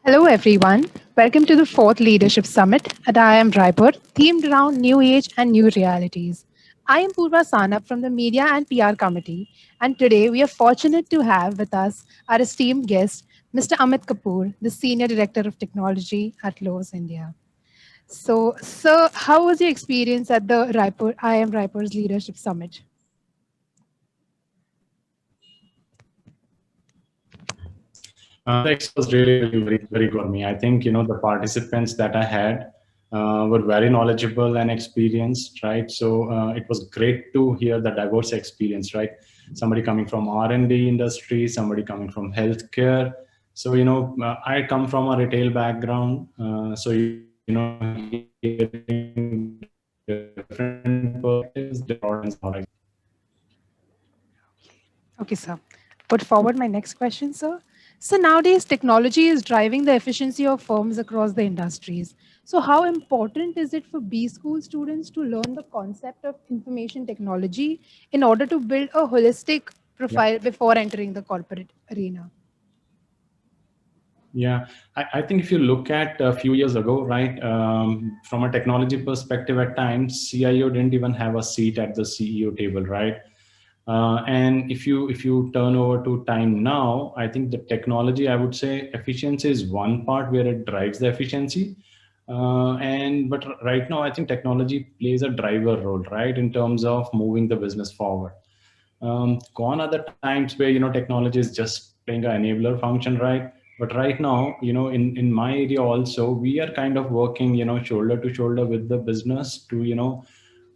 Hello, everyone. Welcome to the fourth Leadership Summit at IIM Raipur, themed around new age and new realities. I am Purva Sanap from the Media and PR Committee, and today we are fortunate to have with us our esteemed guest, Mr. Amit Kapoor, the Senior Director of Technology at Lowe's India. So, sir, how was your experience at the IIM Raipur's Leadership Summit? The experience was really very good for me. I think the participants that I had were very knowledgeable and experienced, right? So it was great to hear the diverse experience, right? Somebody coming from R&D industry, somebody coming from healthcare. So I come from a retail background, so hearing different perspectives, different horizons. Okay, sir. Put forward my next question, sir. So nowadays, technology is driving the efficiency of firms across the industries. So how important is it for B school students to learn the concept of information technology in order to build a holistic profile before entering the corporate arena? Yeah, I think if you look at a few years ago, right, from a technology perspective, at times CIO didn't even have a seat at the CEO table, right? And if you turn over to time now, I think the technology, I would say, efficiency is one part where it drives the efficiency. But right now, I think technology plays a driver role, right, in terms of moving the business forward. Gone are the times where technology is just playing an enabler function, right? But right now, in my area also, we are kind of working shoulder to shoulder with the business to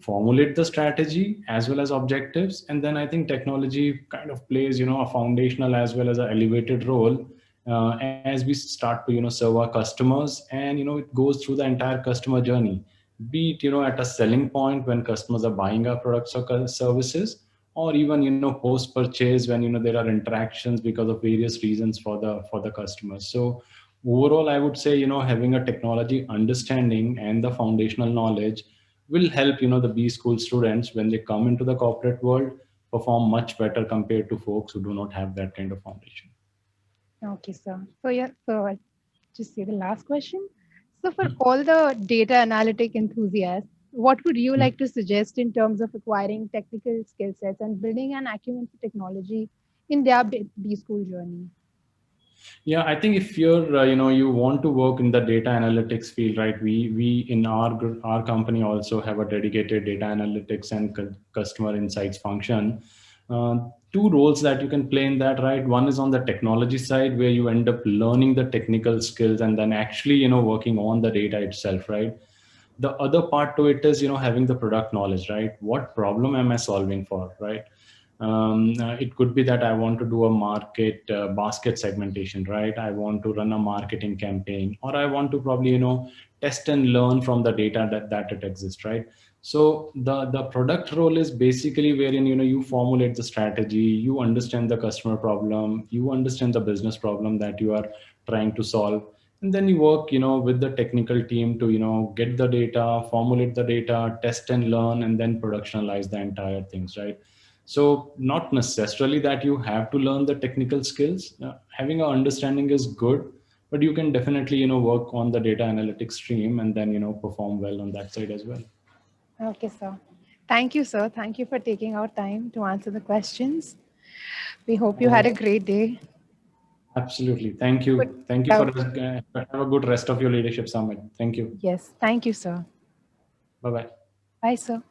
formulate the strategy as well as objectives. And then I think technology kind of plays a foundational as well as an elevated role as we start to serve our customers. And it goes through the entire customer journey, be it at a selling point when customers are buying our products or services, or even post purchase when there are interactions because of various reasons for the customers. So overall, I would say having a technology understanding and the foundational knowledge will help the B school students when they come into the corporate world perform much better compared to folks who do not have that kind of foundation. Okay, sir. So yeah, so I just say the last question. So for all the data analytic enthusiasts, what would you like to suggest in terms of acquiring technical skill sets and building an acumen for technology in their B school journey? Yeah, I think if you're you want to work in the data analytics field, right? We in our company also have a dedicated data analytics and customer insights function. Two roles that you can play in that, right? One is on the technology side, where you end up learning the technical skills and then actually working on the data itself, right? The other part to it is having the product knowledge, right? What problem am I solving for, right? It could be that I want to do a market basket segmentation, right? I want to run a marketing campaign, or I want to probably test and learn from the data that it exists, right? So the product role is basically wherein you formulate the strategy, you understand the customer problem, you understand the business problem that you are trying to solve, and then you work with the technical team to get the data, formulate the data, test and learn, and then productionalize the entire things, right? So not necessarily that you have to learn the technical skills. Having an understanding is good, but you can definitely work on the data analytics stream and then perform well on that side as well. Okay, sir. Thank you, sir. Thank you for taking our time to answer the questions. We hope you All had a right. great day. Absolutely. Thank you. Thank you for But, have a good rest of your leadership summit. Thank you. yes, thank you, sir. Bye bye. Bye, sir.